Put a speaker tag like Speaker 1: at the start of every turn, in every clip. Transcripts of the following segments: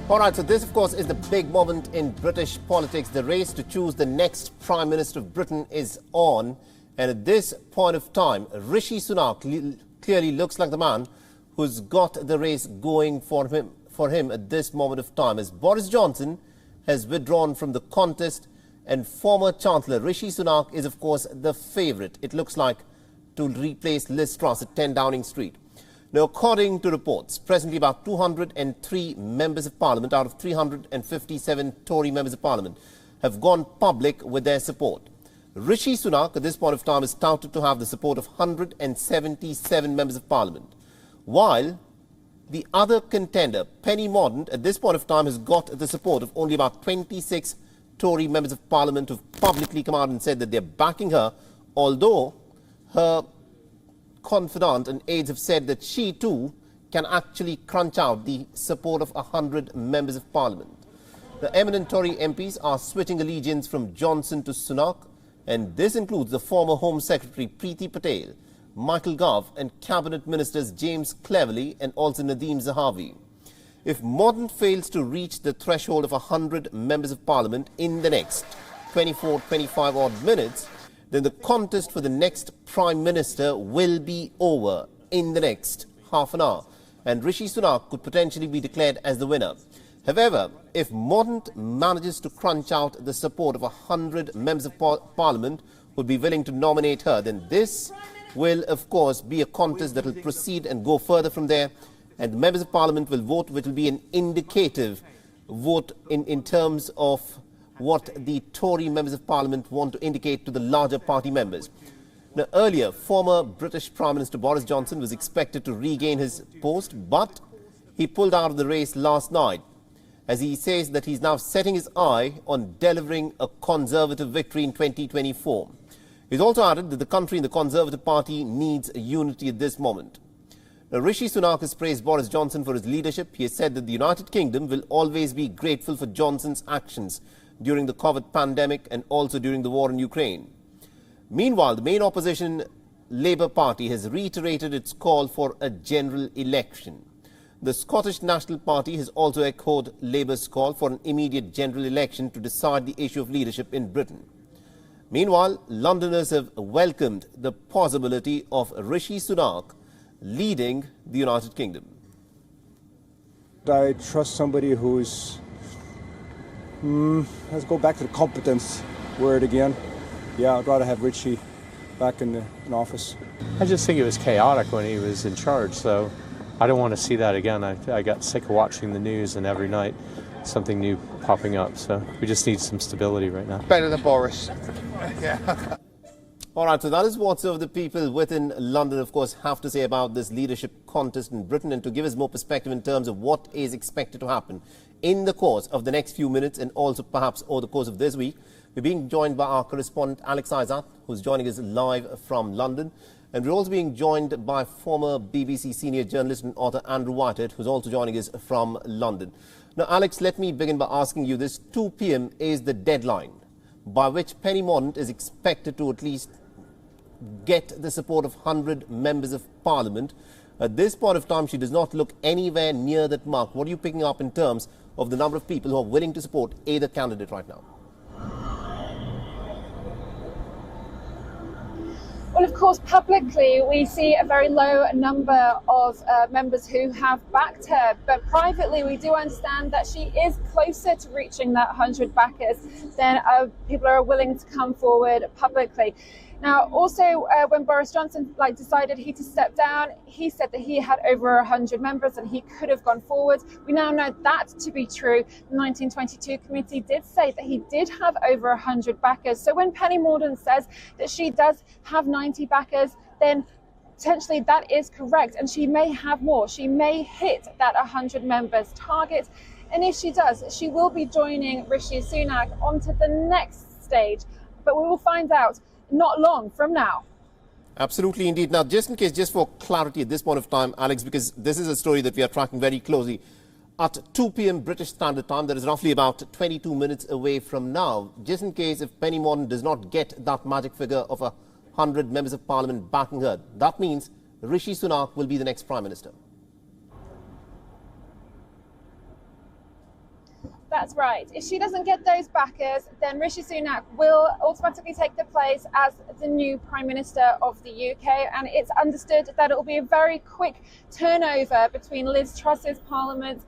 Speaker 1: All right, so this, of course, is the big moment in British politics. The race to choose the next Prime Minister of Britain is on. And at this point of time, Rishi Sunak clearly looks like the man who's got the race going for him at this moment of time, as Boris Johnson has withdrawn from the contest and former Chancellor Rishi Sunak is, of course, the favourite, it looks like, to replace Liz Truss at 10 Downing Street. Now, according to reports, presently about 203 members of Parliament out of 357 Tory members of Parliament have gone public with their support. Rishi Sunak at this point of time is touted to have the support of 177 members of Parliament, while the other contender, Penny Mordaunt, at this point of time has got the support of only about 26 Tory members of Parliament who've publicly come out and said that they're backing her, although her confidant and aides have said that she too can actually crunch out the support of 100 members of Parliament. The eminent Tory MPs are switching allegiance from Johnson to Sunak, and this includes the former Home Secretary Preeti Patel, Michael Gove and Cabinet Ministers James Cleverly and also Nadeem Zahawi. If Mordaunt fails to reach the threshold of 100 members of Parliament in the next 24-25 odd minutes, then the contest for the next Prime Minister will be over in the next half an hour, and Rishi Sunak could potentially be declared as the winner. However, if Mordaunt manages to crunch out the support of 100 members of Parliament who would be willing to nominate her, then this will, of course, be a contest that will proceed and go further from there, and the members of Parliament will vote, which will be an indicative vote in terms of what the Tory members of Parliament want to indicate to the larger party members. Now, earlier, former British Prime Minister Boris Johnson was expected to regain his post, but he pulled out of the race last night, as he says that he's now setting his eye on delivering a Conservative victory in 2024. He's also added that the country and the Conservative Party needs unity at this moment. Now, Rishi Sunak has praised Boris Johnson for his leadership. He has said that the United Kingdom will always be grateful for Johnson's actions during the COVID pandemic and also during the war in Ukraine. Meanwhile, the main opposition, Labour Party, has reiterated its call for a general election. The Scottish National Party has also echoed Labour's call for an immediate general election to decide the issue of leadership in Britain. Meanwhile, Londoners have welcomed the possibility of Rishi Sunak leading the United Kingdom.
Speaker 2: I trust somebody who's let's go back to the competence word again. Yeah, I'd rather have Rishi back in office.
Speaker 3: I just think it was chaotic when he was in charge, so I don't want to see that again. I got sick of watching the news and every night something new popping up, so we just need some stability right now.
Speaker 4: Better than Boris.
Speaker 1: Yeah. All right, so that is what some of the people within London, of course, have to say about this leadership contest in Britain, and to give us more perspective in terms of what is expected to happen in the course of the next few minutes and also perhaps over the course of this week. We're being joined by our correspondent Alex Isaac, who's joining us live from London. And we're also being joined by former BBC senior journalist and author Andrew Whitehead, who's also joining us from London. Now, Alex, let me begin by asking you this. 2 p.m. is the deadline by which Penny Mordaunt is expected to at least get the support of 100 members of Parliament. At this point of time, she does not look anywhere near that mark. What are you picking up in terms of the number of people who are willing to support either candidate right now?
Speaker 5: Well, of course, publicly, we see a very low number of members who have backed her. But privately, we do understand that she is closer to reaching that 100 backers than people are willing to come forward publicly. Now, also, when Boris Johnson decided to step down, he said that he had over 100 members and he could have gone forward. We now know that to be true. The 1922 committee did say that he did have over 100 backers. So when Penny Mordaunt says that she does have 90 backers, then potentially that is correct. And she may have more. She may hit that 100 members target. And if she does, she will be joining Rishi Sunak onto the next stage. But we will find out not long from now.
Speaker 1: Absolutely, indeed. Now, just in case, just for clarity at this point of time, Alex, because this is a story that we are tracking very closely, at 2 p.m. British Standard Time, that is roughly about 22 minutes away from now, just in case if Penny Mordaunt does not get that magic figure of 100 members of Parliament backing her, that means Rishi Sunak will be the next Prime Minister.
Speaker 5: That's right. If she doesn't get those backers, then Rishi Sunak will automatically take the place as the new Prime Minister of the UK. And it's understood that it will be a very quick turnover between Liz Truss's Parliament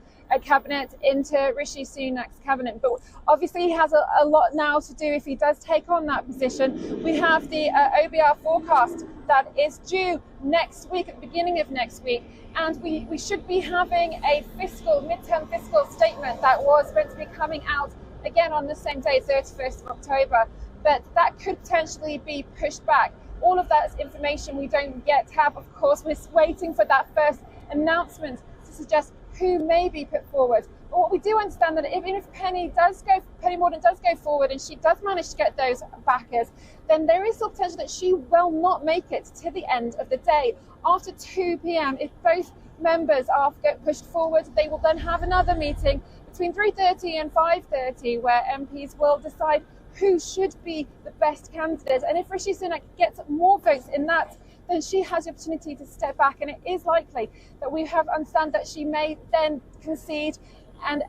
Speaker 5: cabinet into Rishi Sunak's cabinet. But obviously he has a lot now to do if he does take on that position. We have the OBR forecast that is due next week, at the beginning of next week. And we should be having a midterm fiscal statement that was meant to be coming out again on the same day, 31st of October. But that could potentially be pushed back. All of that information we don't yet have. Of course, we're waiting for that first announcement to suggest who may be put forward. But what we do understand that even if Penny Mordaunt does go forward and she does manage to get those backers, then there is still potential that she will not make it to the end of the day. After 2 p.m, if both members are pushed forward, they will then have another meeting between 3:30 and 5:30 where MPs will decide who should be the best candidate. And if Rishi Sunak gets more votes in that, then she has the opportunity to step back, and it is likely that we have understand that she may then concede, and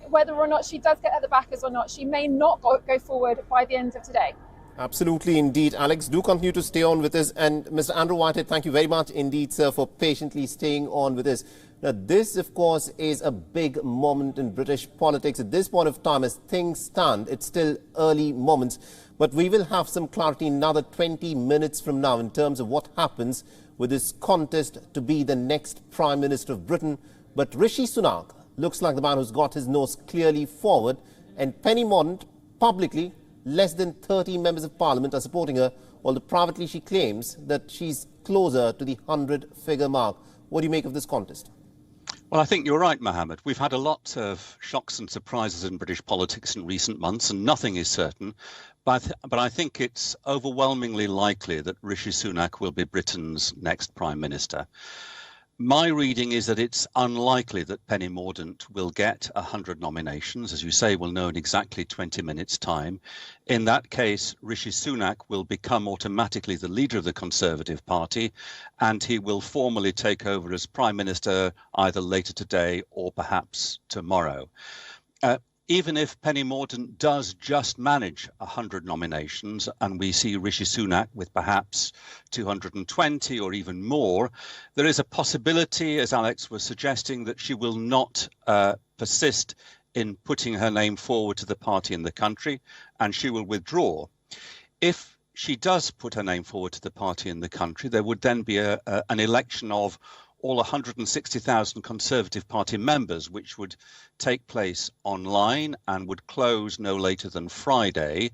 Speaker 5: whether or not she does get the backers or not, she may not go forward by the end of today.
Speaker 1: Absolutely indeed. Alex, do continue to stay on with us. And Mr. Andrew Whitehead, thank you very much indeed, sir, for patiently staying on with us. Now, this, of course, is a big moment in British politics. At this point of time, as things stand, it's still early moments. But we will have some clarity in another 20 minutes from now in terms of what happens with this contest to be the next Prime Minister of Britain. But Rishi Sunak looks like the man who's got his nose clearly forward. And Penny Mordaunt, publicly, less than 30 members of Parliament are supporting her, although privately she claims that she's closer to the 100-figure mark. What do you make of this contest?
Speaker 4: Well, I think you're right, Mohammed. We've had a lot of shocks and surprises in British politics in recent months, and nothing is certain. But I think it's overwhelmingly likely that Rishi Sunak will be Britain's next Prime Minister. My reading is that it's unlikely that Penny Mordaunt will get 100 nominations. As you say, we'll know in exactly 20 minutes' time. In that case, Rishi Sunak will become automatically the leader of the Conservative Party, and he will formally take over as Prime Minister either later today or perhaps tomorrow. Even if Penny Mordaunt does just manage 100 nominations and we see Rishi Sunak with perhaps 220 or even more, there is a possibility, as Alex was suggesting, that she will not persist in putting her name forward to the party in the country, and she will withdraw. If she does put her name forward to the party in the country, there would then be an election of all 160,000 Conservative Party members, which would take place online and would close no later than Friday.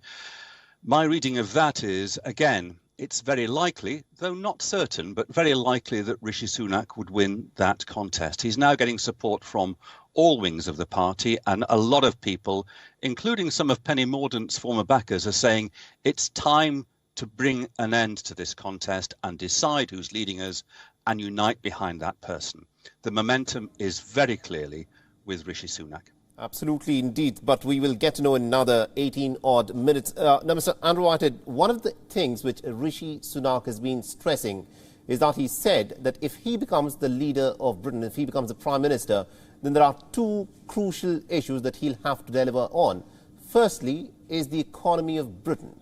Speaker 4: My reading of that is, again, it's very likely, though not certain, but very likely that Rishi Sunak would win that contest. He's now getting support from all wings of the party, and a lot of people, including some of Penny Mordaunt's former backers, are saying it's time to bring an end to this contest and decide who's leading us and unite behind that person. The momentum is very clearly with Rishi Sunak.
Speaker 1: Absolutely indeed, but we will get to know in another 18 odd minutes. Now, Mr. Andrew Whitehead, one of the things which Rishi Sunak has been stressing is that he said that if he becomes the leader of Britain, if he becomes the Prime Minister, then there are two crucial issues that he'll have to deliver on. Firstly is the economy of Britain,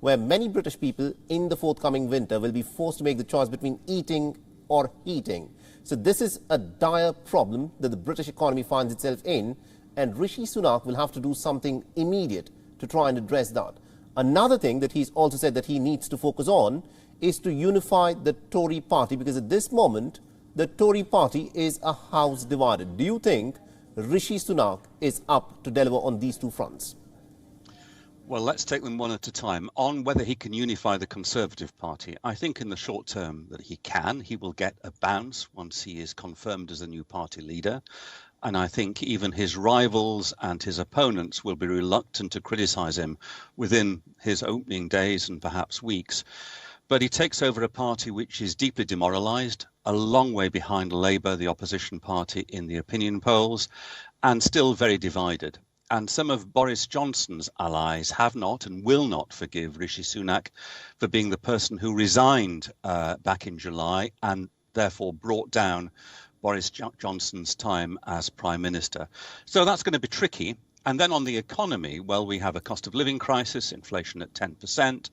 Speaker 1: where many British people in the forthcoming winter will be forced to make the choice between eating or heating. So this is a dire problem that the British economy finds itself in, and Rishi Sunak will have to do something immediate to try and address that. Another thing that he's also said that he needs to focus on is to unify the Tory party, because at this moment the Tory party is a house divided. Do you think Rishi Sunak is up to deliver on these two fronts?
Speaker 4: Well, let's take them one at a time. On whether he can unify the Conservative Party, I think in the short term that he can. He will get a bounce once he is confirmed as the new party leader. And I think even his rivals and his opponents will be reluctant to criticise him within his opening days and perhaps weeks. But he takes over a party which is deeply demoralised, a long way behind Labour, the opposition party, in the opinion polls, and still very divided. And some of Boris Johnson's allies have not and will not forgive Rishi Sunak for being the person who resigned back in July and therefore brought down Boris Johnson's time as Prime Minister. So that's going to be tricky. And then on the economy, well, we have a cost of living crisis, inflation at 10%,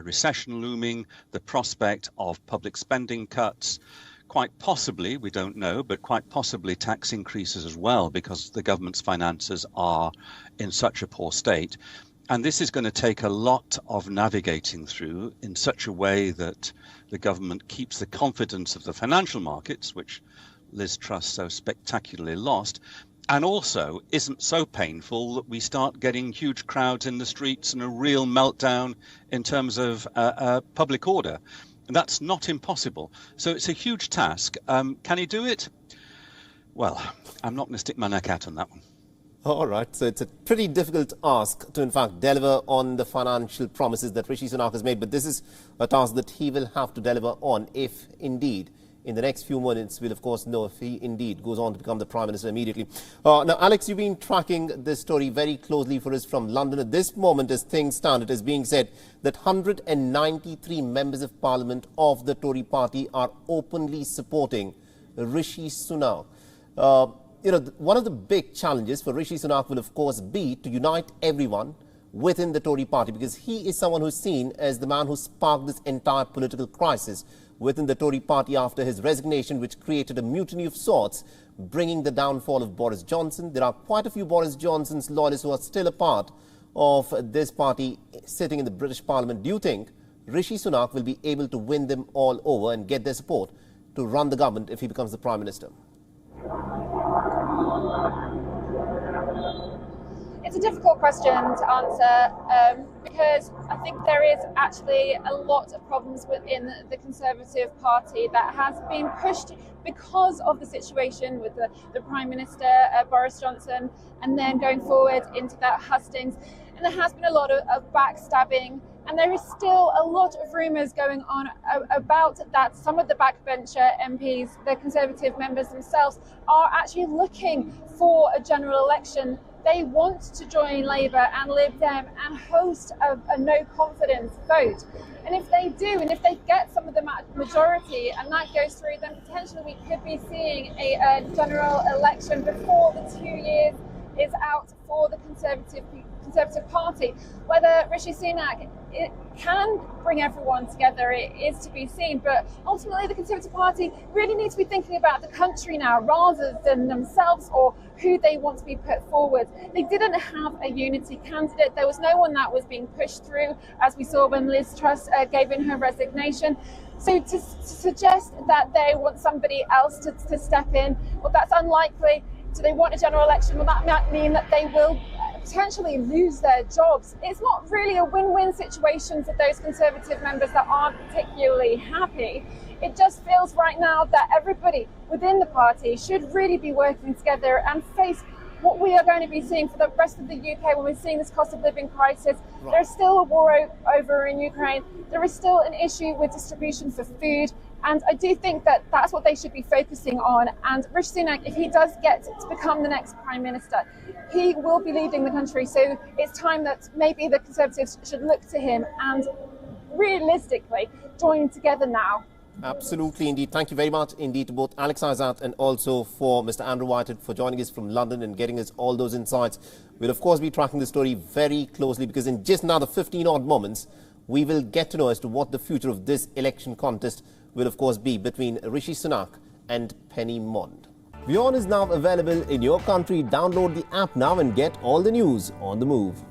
Speaker 4: recession looming, the prospect of public spending cuts, quite possibly, we don't know, but quite possibly tax increases as well, because the government's finances are in such a poor state. And this is going to take a lot of navigating through in such a way that the government keeps the confidence of the financial markets, which Liz Truss so spectacularly lost, and also isn't so painful that we start getting huge crowds in the streets and a real meltdown in terms of public order. And that's not impossible. So it's a huge task. Can he do it? Well, I'm not going to stick my neck out on that one.
Speaker 1: All right, so it's a pretty difficult ask to, in fact, deliver on the financial promises that Rishi Sunak has made. But this is a task that he will have to deliver on if, indeed, in the next few minutes, we'll, of course, know if he indeed goes on to become the Prime Minister immediately. Now, Alex, you've been tracking this story very closely for us from London. At this moment, as things stand, it is being said that 193 members of Parliament of the Tory party are openly supporting Rishi Sunak. One of the big challenges for Rishi Sunak will, of course, be to unite everyone within the Tory party, because he is someone who's seen as the man who sparked this entire political crisis within the Tory party after his resignation, which created a mutiny of sorts, bringing the downfall of Boris Johnson. There are quite a few Boris Johnson's loyalists who are still a part of this party sitting in the British Parliament. Do you think Rishi Sunak will be able to win them all over and get their support to run the government if he becomes the Prime Minister?
Speaker 5: It's a difficult question to answer because I think there is actually a lot of problems within the Conservative Party that has been pushed because of the situation with the Prime Minister, Boris Johnson, and then going forward into that hustings. And there has been a lot of backstabbing, and there is still a lot of rumours going on about that some of the backbencher MPs, the Conservative members themselves, are actually looking for a general election. They want to join Labour and Lib Dem and host a no-confidence vote. And if they do, and if they get some of the majority and that goes through, then potentially we could be seeing a general election before the 2 years is out for the Conservative Party. Whether Rishi Sunak can bring everyone together, it is to be seen. But ultimately, the Conservative Party really needs to be thinking about the country now rather than themselves or who they want to be put forward. They didn't have a unity candidate. There was no one that was being pushed through, as we saw when Liz Truss gave in her resignation. So to suggest that they want somebody else to step in, well, that's unlikely. Do they want a general election? Well, that might mean that they will potentially lose their jobs. It's not really a win-win situation for those Conservative members that aren't particularly happy. It just feels right now that everybody within the party should really be working together and face what we are going to be seeing for the rest of the UK when we're seeing this cost of living crisis. Right. There's still a war over in Ukraine. There is still an issue with distribution for food. And I do think that that's what they should be focusing on. And Rishi Sunak, if he does get to become the next Prime Minister, he will be leading the country. So it's time that maybe the Conservatives should look to him and realistically join together now.
Speaker 1: Absolutely, indeed. Thank you very much indeed to both Alex Izat and also for Mr. Andrew Whitehead for joining us from London and getting us all those insights. We'll, of course, be tracking the story very closely because in just another 15-odd moments, we will get to know as to what the future of this election contest will, of course, be between Rishi Sunak and Penny Mond. WION is now available in your country. Download the app now and get all the news on the move.